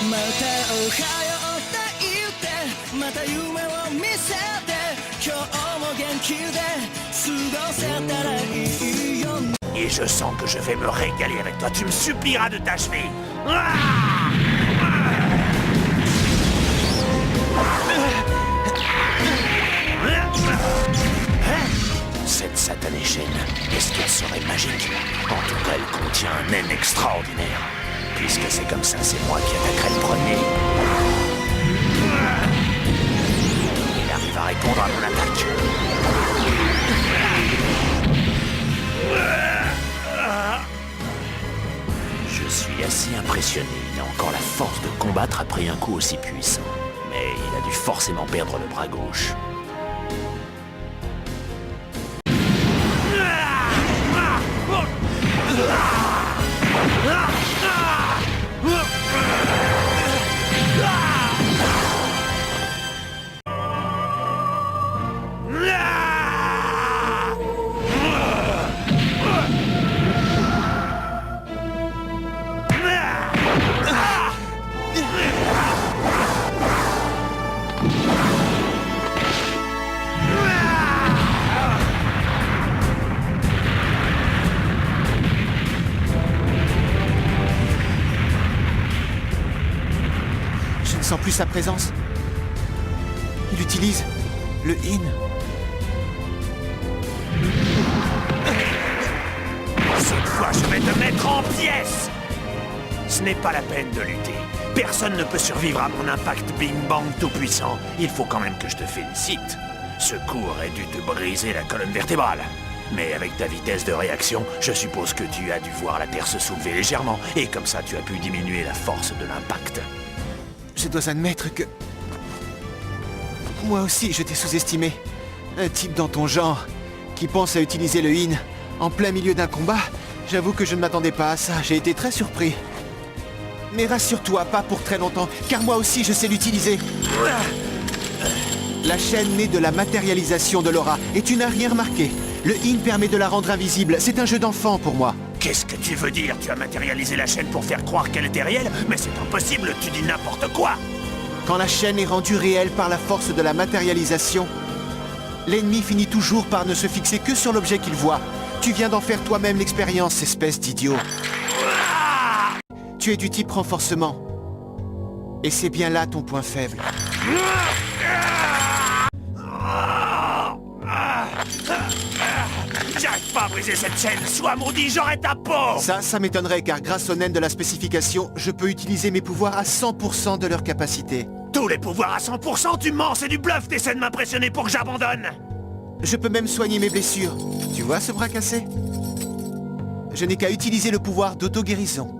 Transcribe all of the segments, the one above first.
またおはようって言ってまた夢を見せて今日も元気で過ごせたらいいよ。 Et je sens que je vais me régaler avec toi. Tu me supplieras de t'achever. Cette satanée chaîne, est-ce qu'elle serait magique? En tout cas, elle contient un naine extraordinaire. Puisque c'est comme ça, c'est moi qui attaquerai le premier. Il arrive à répondre à mon attaque. Je suis assez impressionné. Il a encore la force de combattre après un coup aussi puissant. Mais il a dû forcément perdre le bras gauche. Je ne sens plus sa présence. Il utilise le in. Cette fois, je vais te mettre en pièces. Ce n'est pas la peine de lutter. Personne ne peut survivre à mon impact Bing Bang tout-puissant. Il faut quand même que je te félicite. Ce coup aurait dû te briser la colonne vertébrale. Mais avec ta vitesse de réaction, je suppose que tu as dû voir la Terre se soulever légèrement. Et comme ça, tu as pu diminuer la force de l'impact. Je dois admettre que... Moi aussi, je t'ai sous-estimé. Un type dans ton genre, qui pense à utiliser le in en plein milieu d'un combat, j'avoue que je ne m'attendais pas à ça. J'ai été très surpris. Mais rassure-toi, pas pour très longtemps, car moi aussi je sais l'utiliser. La chaîne naît de la matérialisation de l'aura, et tu n'as rien remarqué. Le in permet de la rendre invisible, c'est un jeu d'enfant pour moi. Qu'est-ce que tu veux dire? Tu as matérialisé la chaîne pour faire croire qu'elle était réelle? Mais c'est impossible, tu dis n'importe quoi! Quand la chaîne est rendue réelle par la force de la matérialisation, l'ennemi finit toujours par ne se fixer que sur l'objet qu'il voit. Tu viens d'en faire toi-même l'expérience, espèce d'idiot. Tu es du type renforcement. Et c'est bien là ton point faible. J'arrive pas à briser cette chaîne, sois maudit, j'aurai ta peau! Ça m'étonnerait car grâce aux naines de la spécification, je peux utiliser mes pouvoirs à 100% de leur capacité. Tous les pouvoirs à 100%, tu mens, c'est du bluff, t'essaies de m'impressionner pour que j'abandonne! Je peux même soigner mes blessures. Tu vois ce bras cassé? Je n'ai qu'à utiliser le pouvoir d'auto-guérison.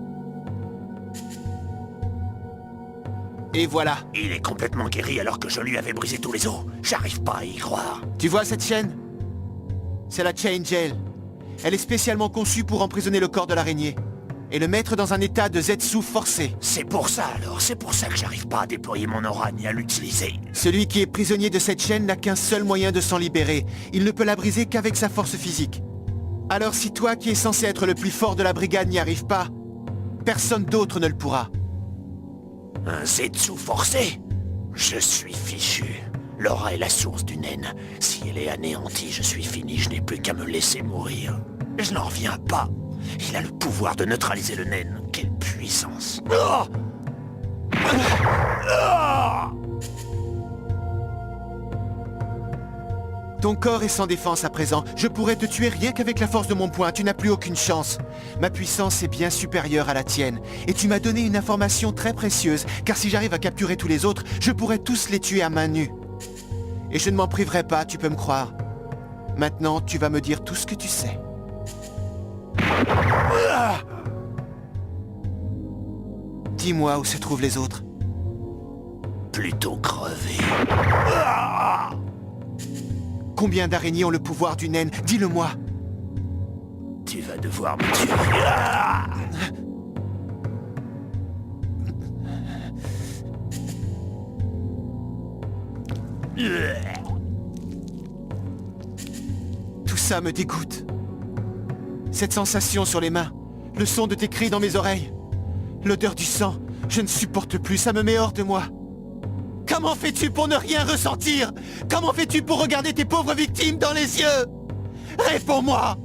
Et voilà. Il est complètement guéri alors que je lui avais brisé tous les os. J'arrive pas à y croire. Tu vois cette chaîne? C'est la Chain Jail. Elle est spécialement conçue pour emprisonner le corps de l'araignée et le mettre dans un état de Zetsu forcé. C'est pour ça alors, c'est pour ça que j'arrive pas à déployer mon aura ni à l'utiliser. Celui qui est prisonnier de cette chaîne n'a qu'un seul moyen de s'en libérer. Il ne peut la briser qu'avec sa force physique. Alors si toi qui es censé être le plus fort de la brigade n'y arrive pas, personne d'autre ne le pourra. Un Zetsu forcé? Je suis fichu. L'aura est la source du naine. Si elle est anéantie, je suis fini, je n'ai plus qu'à me laisser mourir. Je n'en reviens pas. Il a le pouvoir de neutraliser le naine. Quelle puissance. Oh Ton corps est sans défense à présent. Je pourrais te tuer rien qu'avec la force de mon poing. Tu n'as plus aucune chance. Ma puissance est bien supérieure à la tienne. Et tu m'as donné une information très précieuse, car si j'arrive à capturer tous les autres, je pourrais tous les tuer à main nue. Et je ne m'en priverai pas, tu peux me croire. Maintenant, tu vas me dire tout ce que tu sais. Dis-moi où se trouvent les autres. Plutôt crevé. Combien d'araignées ont le pouvoir du naine? Dis-le-moi. Tu vas devoir me tuer. Tout ça me dégoûte. Cette sensation sur les mains, le son de tes cris dans mes oreilles, l'odeur du sang, Je ne supporte plus, ça me met hors de moi. Comment fais-tu pour ne rien ressentir? Comment fais-tu pour regarder tes pauvres victimes dans les yeux? Réponds-moi!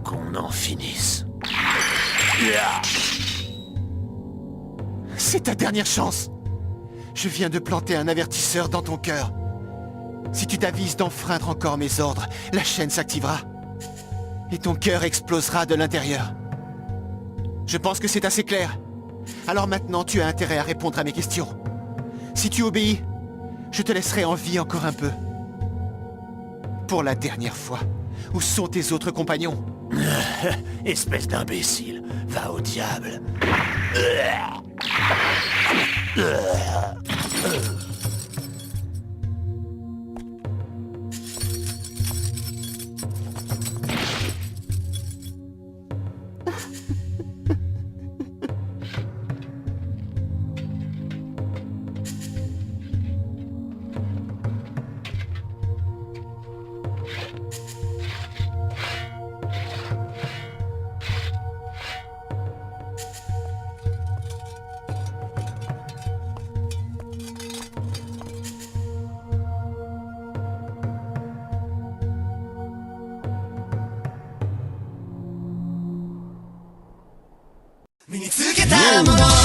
Qu'on en finisse. C'est ta dernière chance. Je viens de planter un avertisseur dans ton cœur. Si tu t'avises d'enfreindre encore mes ordres, la chaîne s'activera. Et ton cœur explosera de l'intérieur. Je pense que c'est assez clair. Alors maintenant, tu as intérêt à répondre à mes questions. Si tu obéis, je te laisserai en vie encore un peu. Pour la dernière fois, où sont tes autres compagnons? Espèce d'imbécile, va au diable.身につけたもの